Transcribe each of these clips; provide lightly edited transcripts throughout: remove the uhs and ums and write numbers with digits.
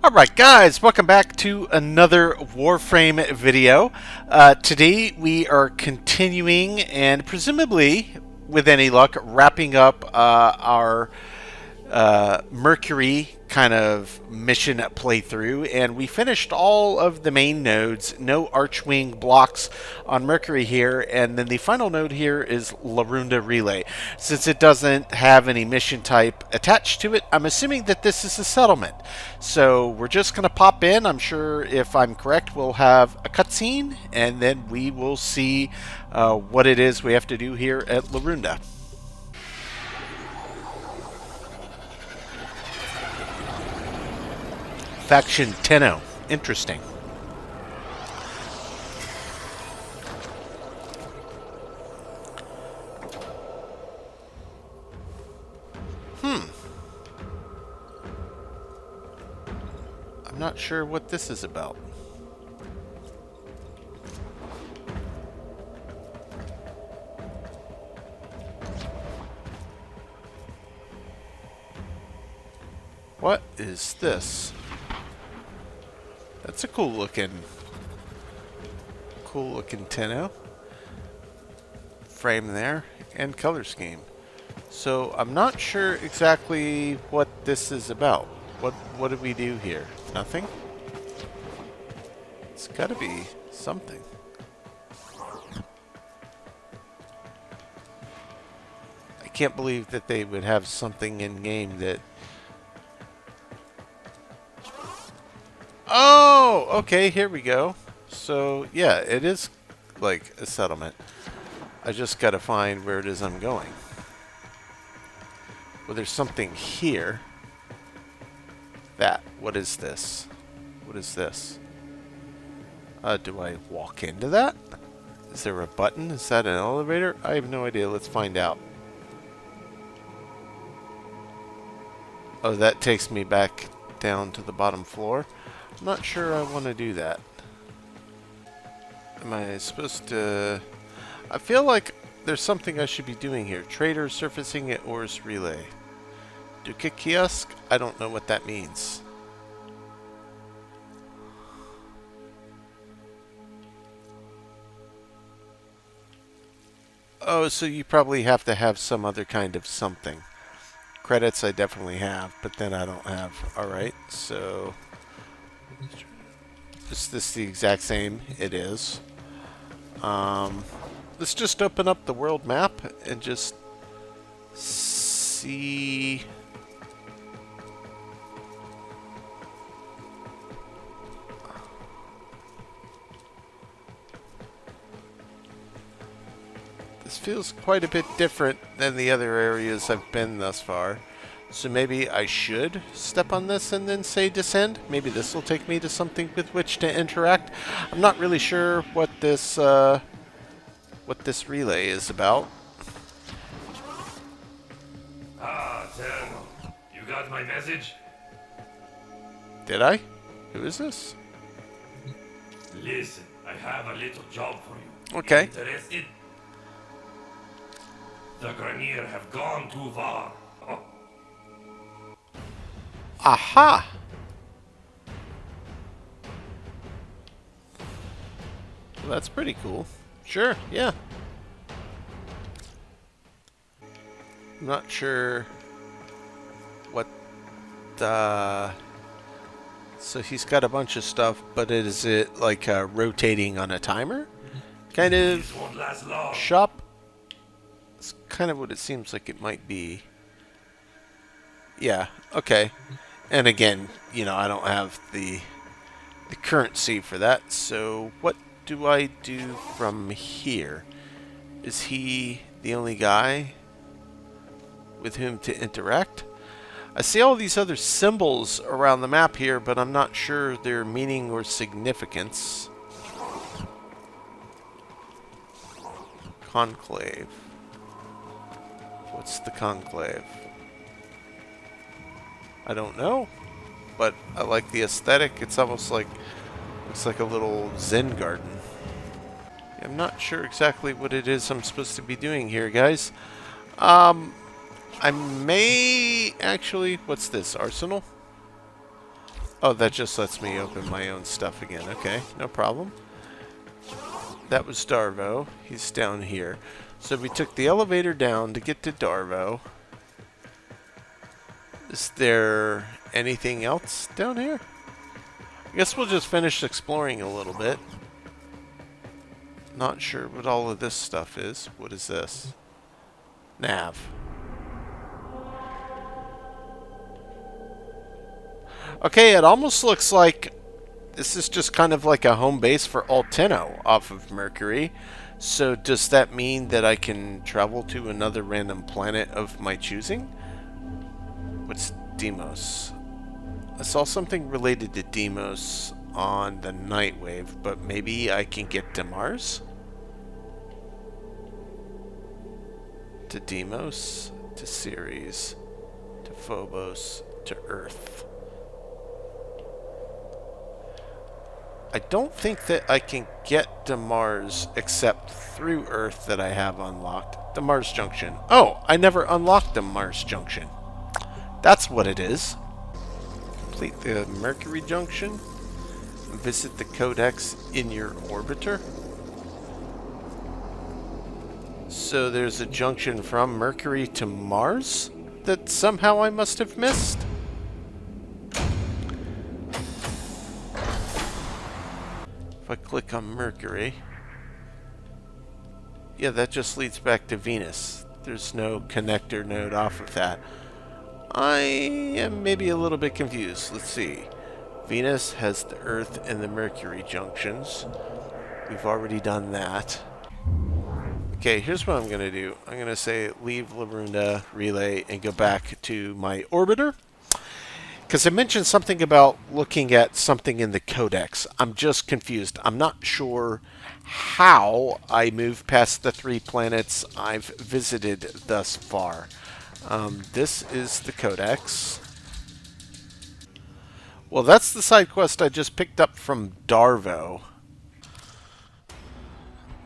Alright guys, welcome back to another Warframe video. Today we are continuing and presumably, with any luck, wrapping up our Mercury kind of mission playthrough, and we finished all of the main nodes, no archwing blocks on Mercury here, and then the final node here is Larunda Relay. Since it doesn't have any mission type attached to it, I'm assuming that this is a settlement. So we're just going to pop in. I'm sure if I'm correct, we'll have a cutscene, and then we will see what it is we have to do here at Larunda. Faction Tenno. Interesting. I'm not sure what this is about. What is this? That's a cool looking Tenno. Frame there and color scheme. So I'm not sure exactly what this is about. What do we do here? Nothing? It's gotta be something. I can't believe that they would have something in game that... Oh, okay, here we go. So, yeah, it is like a settlement. I just gotta find where it is I'm going. Well, there's something here. What is this? What is this? Do I walk into that? Is there a button? Is that an elevator? I have no idea. Let's find out. Oh, that takes me back down to the bottom floor. I'm not sure I want to do that. Am I supposed to... I feel like there's something I should be doing here. Trader surfacing at Ores Relay. Duca Kiosk? I don't know what that means. Oh, so you probably have to have some other kind of something. Credits I definitely have, but then I don't have. Alright, so... Is this the exact same? It is. Let's just open up the world map and just see... This feels quite a bit different than the other areas I've been thus far. So maybe I should step on this and then say descend. Maybe this will take me to something with which to interact. I'm not really sure what this relay is about. Ah, Tenno. You got my message? Did I? Who is this? Listen, I have a little job for you. Okay. Interested? The Grenier have gone too far. Oh. Aha! Well, that's pretty cool. Sure, yeah. I'm not sure what so he's got a bunch of stuff, but is it like rotating on a timer? Kind This of won't last long. shop? It's kind of what it seems like it might be. Yeah, okay. And again, you know, I don't have the currency for that, so what do I do from here? Is he the only guy with whom to interact? I see all these other symbols around the map here, but I'm not sure their meaning or significance. Conclave. What's the conclave? I don't know, but I like the aesthetic. It's almost like, looks like a little Zen garden. I'm not sure exactly what it is I'm supposed to be doing here, guys. I may actually... What's this? Arsenal? Oh, that just lets me open my own stuff again. Okay, no problem. That was Darvo. He's down here. So we took the elevator down to get to Darvo. Is there anything else down here? I guess we'll just finish exploring a little bit. Not sure what all of this stuff is. What is this? Nav. Okay, it almost looks like this is just kind of like a home base for Alteno off of Mercury. So does that mean that I can travel to another random planet of my choosing? What's Deimos? I saw something related to Deimos on the Nightwave, but maybe I can get to Mars? To Deimos, to Ceres, to Phobos, to Earth. I don't think that I can get to Mars except through Earth that I have unlocked. The Mars Junction. Oh, I never unlocked the Mars Junction. That's what it is. Complete the Mercury Junction. Visit the Codex in your orbiter. So there's a junction from Mercury to Mars that somehow I must have missed. If I click on Mercury, yeah, that just leads back to Venus. There's no connector node off of that. I am maybe a little bit confused. Let's see. Venus has the Earth and the Mercury junctions. We've already done that. Okay, here's what I'm going to do. I'm going to say leave Larunda Relay and go back to my orbiter. Because I mentioned something about looking at something in the Codex. I'm just confused. I'm not sure how I move past the 3 planets I've visited thus far. This is the Codex. Well, that's the side quest I just picked up from Darvo.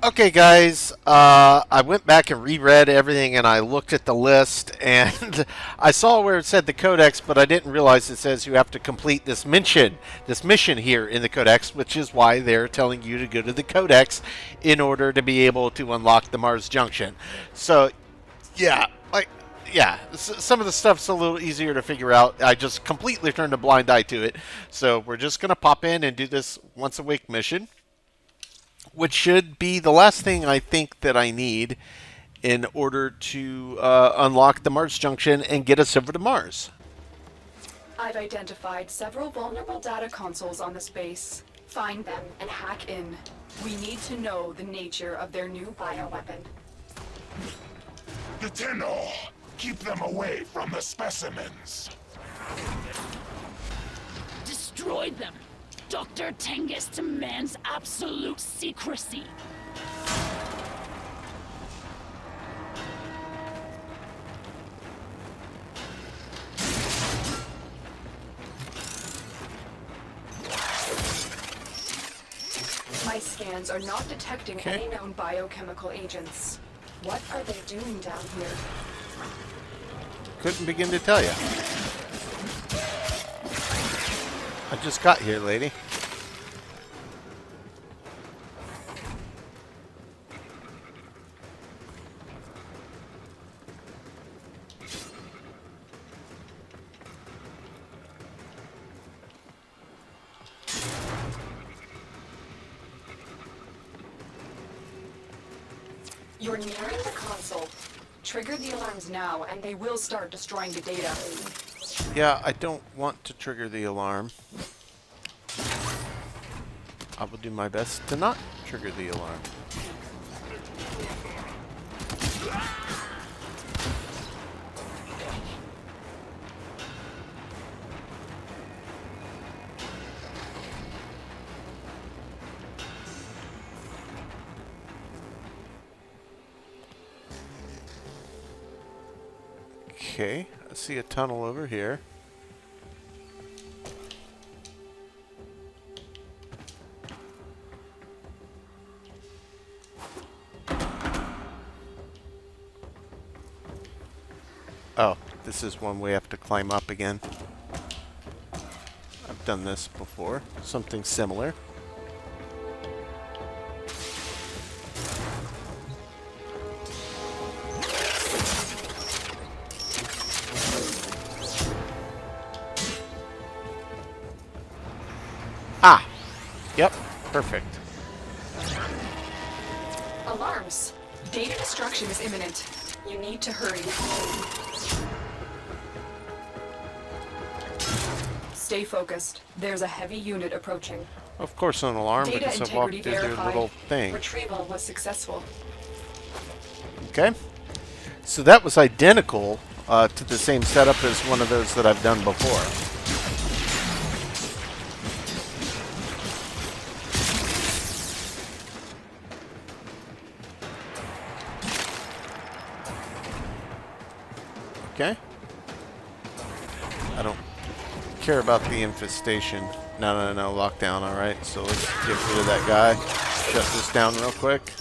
Okay, guys, I went back and reread everything, and I looked at the list, and I saw where it said the Codex, but I didn't realize it says you have to complete this mission here in the Codex, which is why they're telling you to go to the Codex in order to be able to unlock the Mars Junction. So, yeah, some of the stuff's a little easier to figure out. I just completely turned a blind eye to it. So we're just going to pop in and do this once a week mission, which should be the last thing I think that I need in order to unlock the Mars Junction and get us over to Mars. I've identified several vulnerable data consoles on this base. Find them and hack in. We need to know the nature of their new bioweapon. The Tenno! Keep them away from the specimens! Destroy them! Dr. Tengus demands absolute secrecy. My scans are not detecting any known biochemical agents. What are they doing down here? Couldn't begin to tell you. I just got here, lady. You're nearing the console. Trigger the alarms now, and they will start destroying the data. Yeah, I don't want to trigger the alarm. I will do my best to not trigger the alarm. Okay, I see a tunnel over here. Oh, this is one we have to climb up again. done this before. Something similar. Ah! Yep, perfect. Alarms. Data destruction is imminent. You need to hurry. Stay focused. There's a heavy unit approaching. Of course, an alarm Data because I walked integrity through their verified. little thing. Retrieval was successful. Okay. So that was identical to the same setup as one of those that I've done before. Okay. I don't care about the infestation. No, lockdown, alright. So let's get rid of that guy. Shut this down real quick.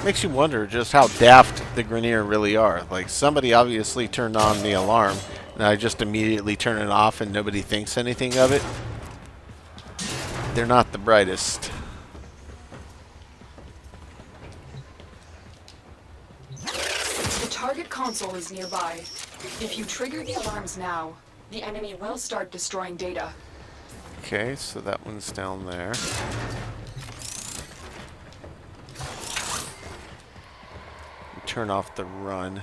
Makes you wonder just how daft the Grineer really are. Like, somebody obviously turned on the alarm, and I just immediately turn it off and nobody thinks anything of it. They're not the brightest. The target console is nearby. If you trigger the alarms now, the enemy will start destroying data. Okay, so that one's down there. Turn off the run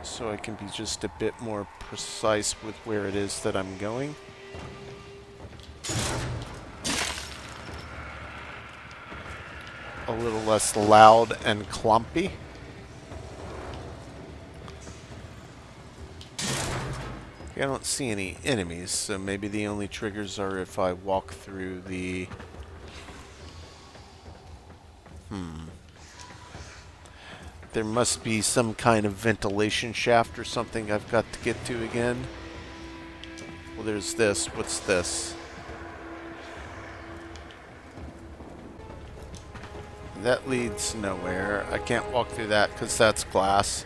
so I can be just a bit more precise with where it is that I'm going. A little less loud and clumpy. I don't see any enemies, so maybe the only triggers are if I walk through the... There must be some kind of ventilation shaft or something I've got to get to again. Well, there's this. What's this? That leads nowhere. I can't walk through that because that's glass.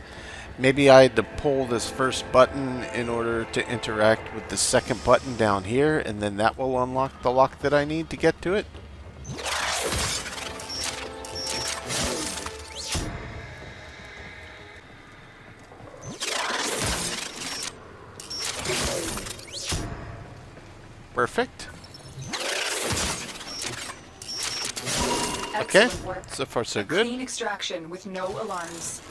Maybe I had to pull this first button in order to interact with the second button down here, and then that will unlock the lock that I need to get to it. Perfect. Okay, Excellent work. so far so A good. clean extraction with no alarms.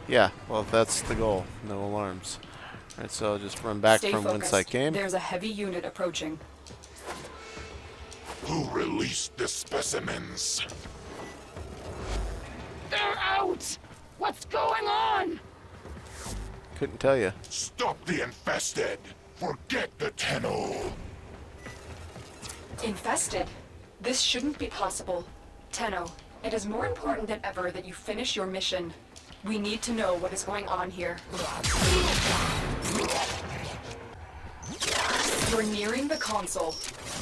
Yeah, well, that's the goal. No alarms. Alright, so I'll just run back Stay from focused. whence I came. There's a heavy unit approaching. Who released the specimens? They're out! What's going on? Couldn't tell you. Stop the infested! Forget the Tenno! Infested? This shouldn't be possible. Tenno, it is more important than ever that you finish your mission. We need to know what is going on here. You're nearing the console.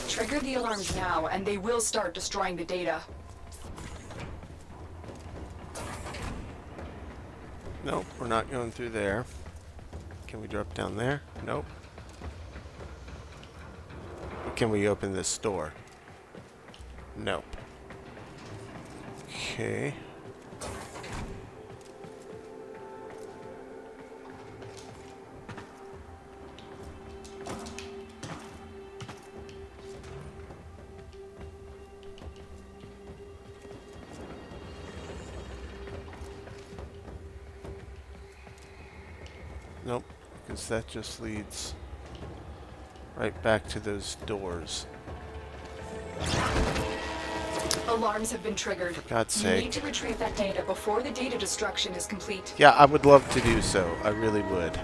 Trigger the alarms now, and they will start destroying the data. Nope, we're not going through there. Can we drop down there? Nope. Can we open this door? Nope. Okay. Nope, because that just leads right back to those doors. Alarms have been triggered. For God's You need sake. to retrieve that data before the data destruction is complete. Yeah, I would love to do so. I really would.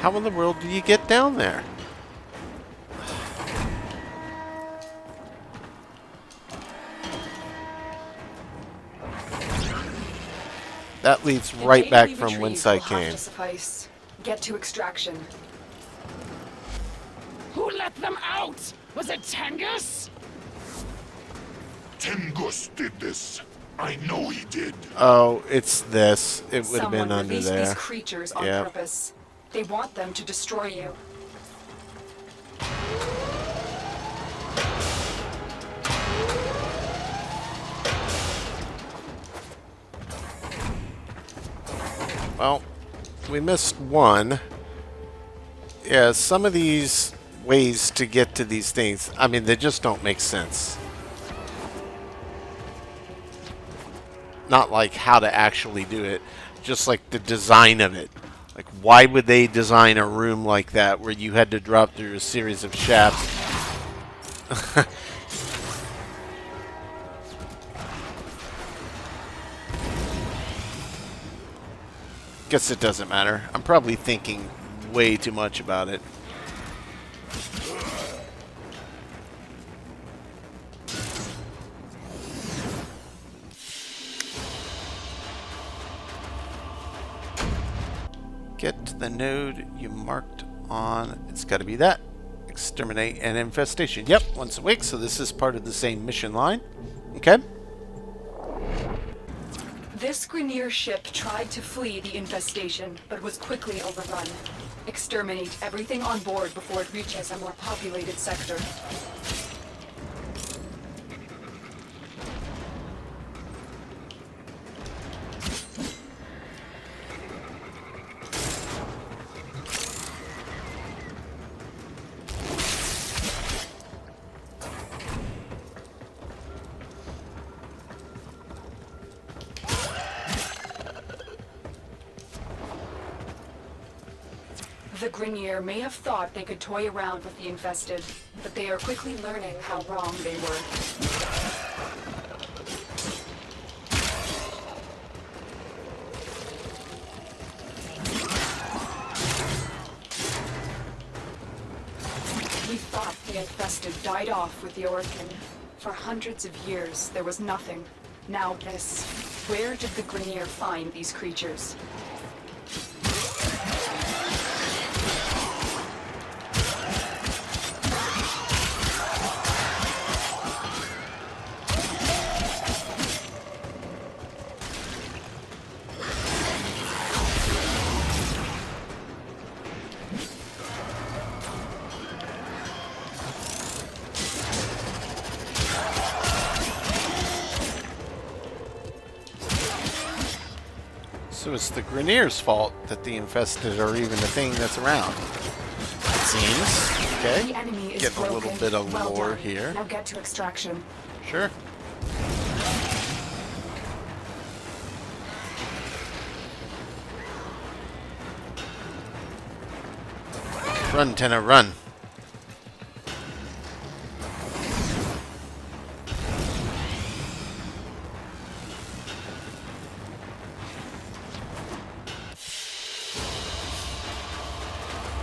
How in the world do you get down there? That leads The right data back we from retrieved whence I will have came. to suffice. Get to extraction. Who let them out? Was it Tengus? Tengus did this. I know he did. Oh, it's this. It would have Someone been under released these there. creatures on Yeah. purpose. They want them to destroy you. Well, we missed one. Yeah, some of these ways to get to these things, I mean, they just don't make sense. Not like how to actually do it, just like the design of it. Like, why would they design a room like that where you had to drop through a series of shafts? Guess it doesn't matter. I'm probably thinking way too much about it. Get to the node you marked on. It's got to be that. Exterminate an infestation. Yep, once a week, so this is part of the same mission line. Okay. This Grineer ship tried to flee the infestation, but was quickly overrun. Exterminate everything on board before it reaches a more populated sector. The Grineer may have thought they could toy around with the infested, but they are quickly learning how wrong they were. We thought the infested died off with the Orphan. For hundreds of years, there was nothing. Now this. Where did the Grineer find these creatures? So it's the Grineer's fault that the infested are even a thing that's around. It seems. Okay. The enemy is Getting a little broken. bit of Well lore done. here. Now get to extraction. Sure. Run, Tenna, run.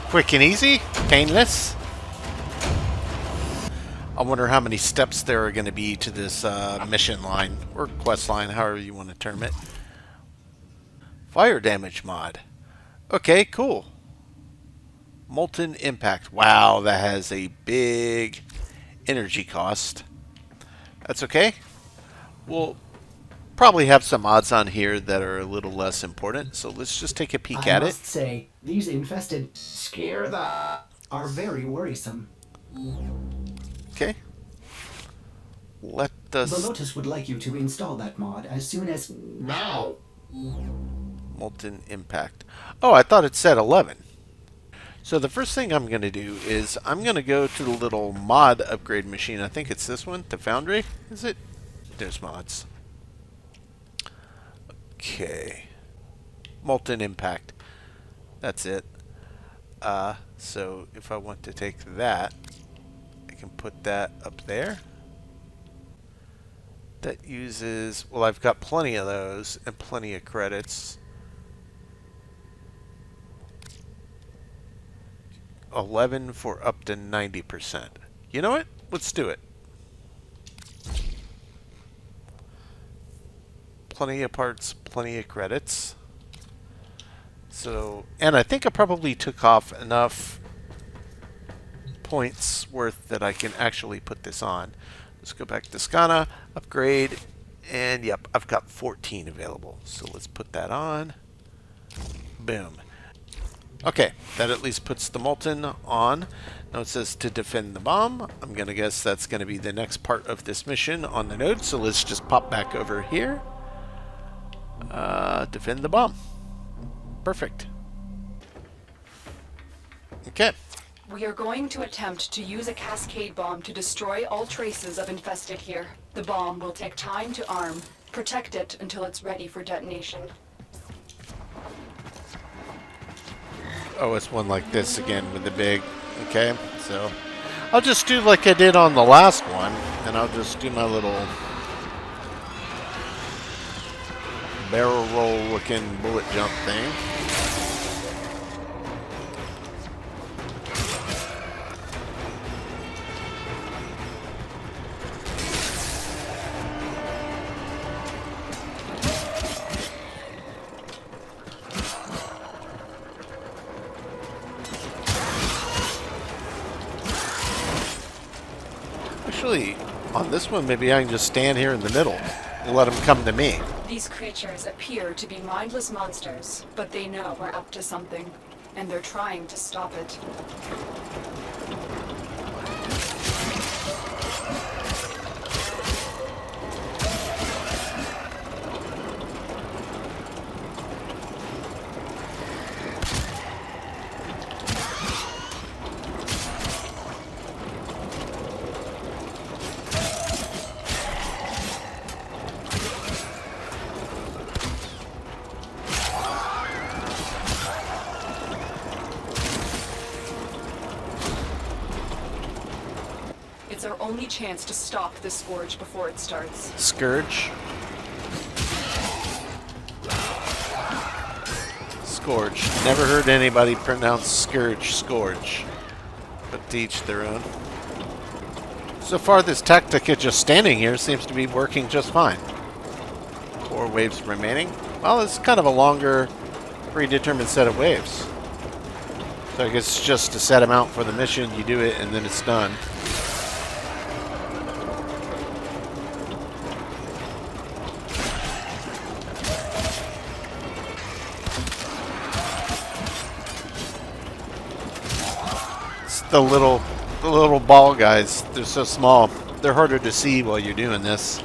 Quick and easy, painless. I wonder how many steps there are going to be to this mission line, or quest line, however you want to term it. Fire damage mod. Okay, cool. Molten impact. Wow, that has a big energy cost. That's okay. We'll probably have some mods on here that are a little less important, so let's just take a peek I at must it. say, these infested scare the are very worrisome. Okay. Let The us... Lotus would like you to install that mod as soon as now. Molten impact. Oh, I thought it said 11. So the first thing I'm going to do is I'm going to go to the little mod upgrade machine. I think it's this one, the Foundry. Is it? There's mods. Okay. Molten impact. That's it. So if I want to take that, I can put that up there. That uses, well, I've got plenty of those and plenty of credits. 11 for up to 90%. You know what? Let's do it. Plenty of parts, plenty plenty of credits. So, and I think I probably took off enough points worth that I can actually put this on. Let's go back to Skana, upgrade, and yep, I've got 14 available. So let's put that on. Boom. Okay, that at least puts the Molten on. Now it says to defend the bomb. I'm going to guess that's going to be the next part of this mission on the node. So let's just pop back over here. Defend the bomb. Perfect. Okay. We are going to attempt to use a cascade bomb to destroy all traces of infested here. The bomb will take time to arm. Protect it until it's ready for detonation. Oh, it's one like this again with the big... Okay, so... I'll just do like I did on the last one, and I'll just do my little... barrel roll looking bullet jump thing. Actually, on this one, maybe I can just stand here in the middle and let them come to me. These creatures appear to be mindless monsters, but they know we're up to something, and they're trying to stop it. It's our only chance to stop the Scourge before it starts. Scourge. Scourge. Never heard anybody pronounce Scourge Scourge. But to each their own. So far, this tactic of just standing here seems to be working just fine. 4 waves remaining. Well, it's kind of a longer, predetermined set of waves. So I guess it's just to set them out for the mission, you do it, and then it's done. The little ball guys, they're so small. They're harder to see while you're doing this.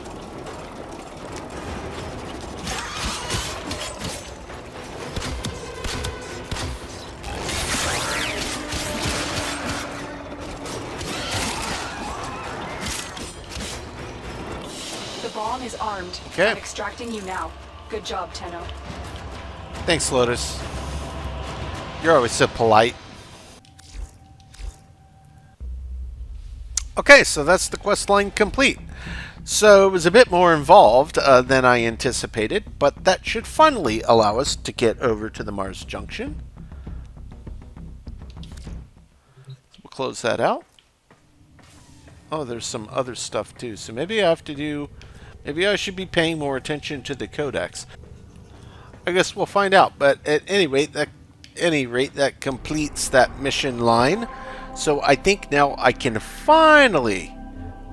The bomb is armed. Okay. I'm extracting you now. Good job, Tenno. Thanks, Lotus. You're always so polite. Okay, so that's the quest line complete. So it was a bit more involved than I anticipated, but that should finally allow us to get over to the Mars Junction. We'll close that out. Oh, there's some other stuff too. So maybe I have to do... Maybe I should be paying more attention to the Codex. I guess we'll find out. But at any rate, that completes that mission line. So I think now I can finally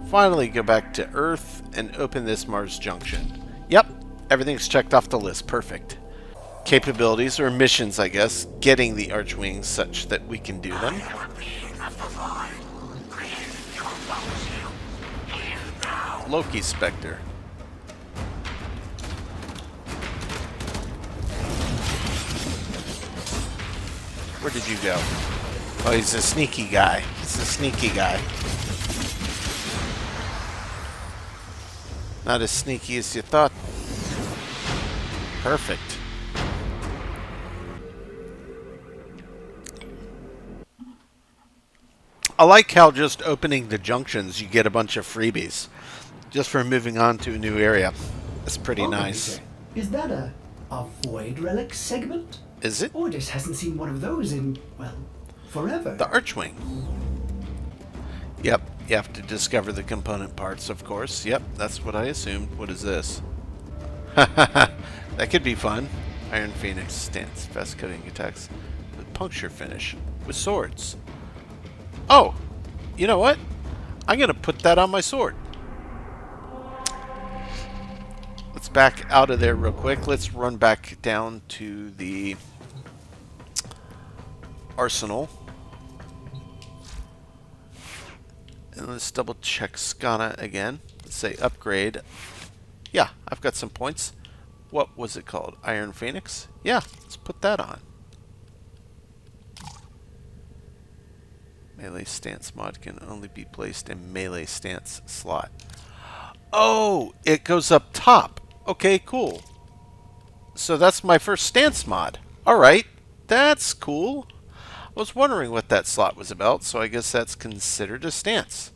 go back to Earth and open this Mars Junction. Yep, everything's checked off the list. Perfect. Capabilities, or missions, I guess. Getting the archwings such that we can do them. Loki Spectre. Where did you go? Oh, he's a sneaky guy. He's a sneaky guy. Not as sneaky as you thought. Perfect. I like how just opening the junctions, you get a bunch of freebies. Just for moving on to a new area. That's pretty nice. Is that a Void Relic segment? Is it? Ordis hasn't seen one of those in, well, forever. The archwing. Yep, you have to discover the component parts, of course. Yep, that's what I assumed. What is this? That could be fun. Iron Phoenix stance, fast cutting attacks with puncture finish with swords. Oh, you know what? I'm gonna put that on my sword. Let's back out of there real quick. Let's run back down to the arsenal. And let's double check Skana again. Let's say upgrade. Yeah, I've got some points. What was it called? Iron Phoenix? Yeah, let's put that on. Melee stance mod can only be placed in melee stance slot. Oh, it goes up top. Okay, cool. So that's my first stance mod. Alright, that's cool. I was wondering what that slot was about, so I guess that's considered a stance.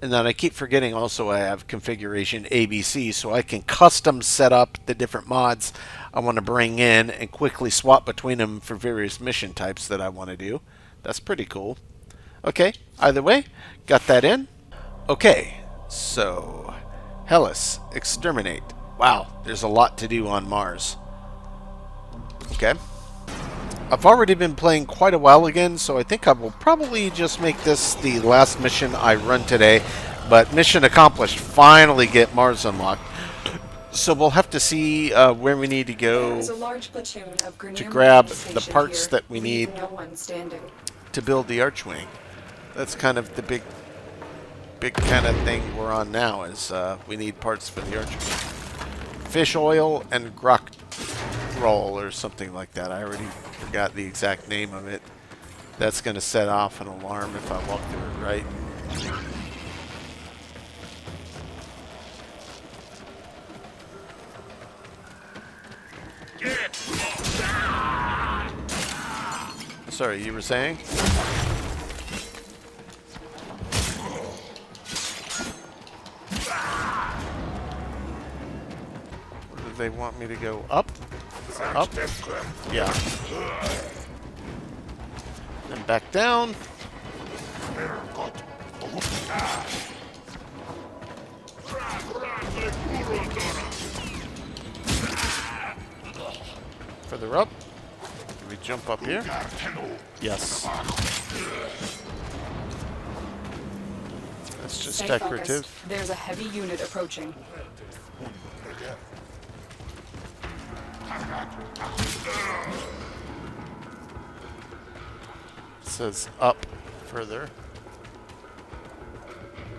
And then I keep forgetting also I have configuration ABC, so I can custom set up the different mods I want to bring in and quickly swap between them for various mission types that I want to do. That's pretty cool. Okay, either way, got that in. Okay, so Hellas, exterminate. Wow, there's a lot to do on Mars. Okay. I've already been playing quite a while again, so I think I will probably just make this the last mission I run today. But mission accomplished. Finally get Mars unlocked. So we'll have to see where we need to go to grab the parts that we need to build the archwing. That's kind of the big kind of thing we're on now, is we need parts for the archwing. Fish oil and grok roll or something like that. I already forgot the exact name of it. That's going to set off an alarm if I walk through it right. Sorry, you were saying? Where do they want me to go? Up? Up? Yeah. Then back down. Further up. Can we jump up here? Yes. That's just Stay decorative. focused. There's a heavy unit approaching. It says up further.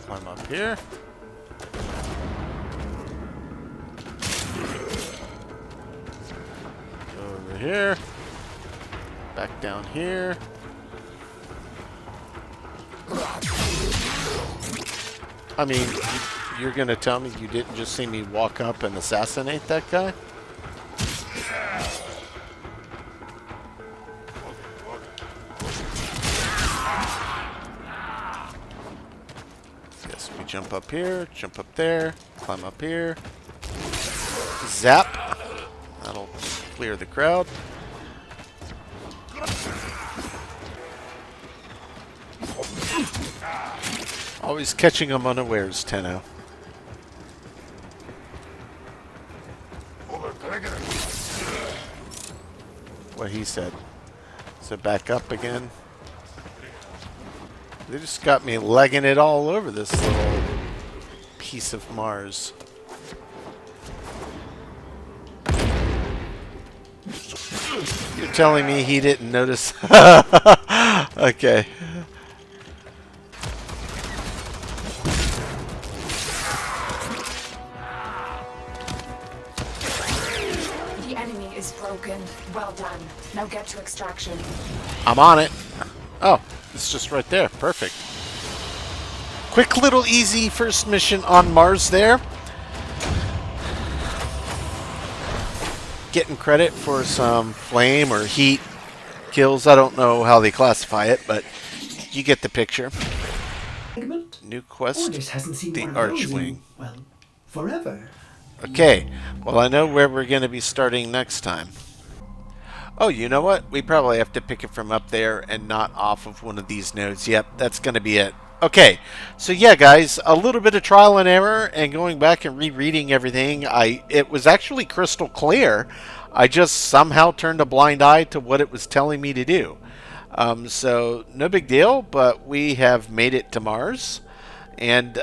Climb up here. Go over here. Back down here. I mean, you're going to tell me you didn't just see me walk up and assassinate that guy? Yes, we jump up here, jump up there, climb up here. Zap. That'll clear the crowd. Always catching them unawares, Tenno. What he said. So back up again. They just got me legging it all over this little piece of Mars. You're telling me he didn't notice? Okay. The enemy is broken. Well done. Now get to extraction. I'm on it. Oh, it's just right there. Perfect. Quick little easy first mission on Mars there. Getting credit for some flame or heat kills. I don't know how they classify it, but you get the picture. New quest, Orders hasn't seen the one of those in, archwing. well, forever. Okay, well I know where we're going to be starting next time. Oh, you know what? We probably have to pick it from up there and not off of one of these nodes. Yep, that's going to be it. Okay, so yeah, guys, a little bit of trial and error, and going back and rereading everything, it was actually crystal clear. I just somehow turned a blind eye to what it was telling me to do. So no big deal, but we have made it to Mars, and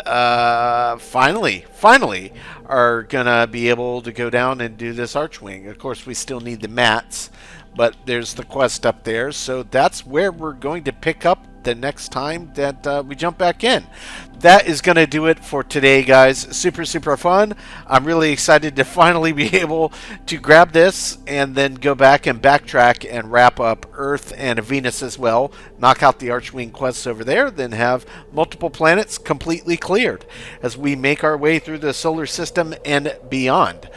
finally, are gonna be able to go down and do this archwing. Of course, we still need the mats, but there's the quest up there, so that's where we're going to pick up the next time that we jump back in. That is going to do it for today, guys. Super fun. I'm really excited to finally be able to grab this and then go back and backtrack and wrap up Earth and Venus as well. Knock out the Archwing quests over there, then have multiple planets completely cleared as we make our way through the solar system and beyond.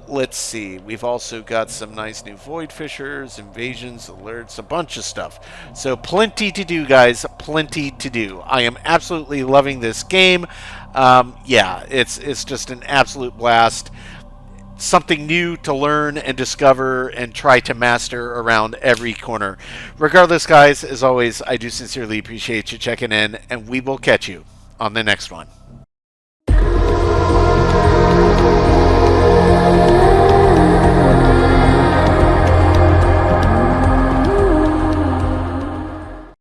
Let's see. We've also got some nice new void fishers, invasions, alerts, a bunch of stuff. So plenty to do, guys. Plenty to do. I am absolutely loving this game. Yeah, it's just an absolute blast. Something new to learn and discover and try to master around every corner. Regardless, guys, as always, I do sincerely appreciate you checking in, and we will catch you on the next one.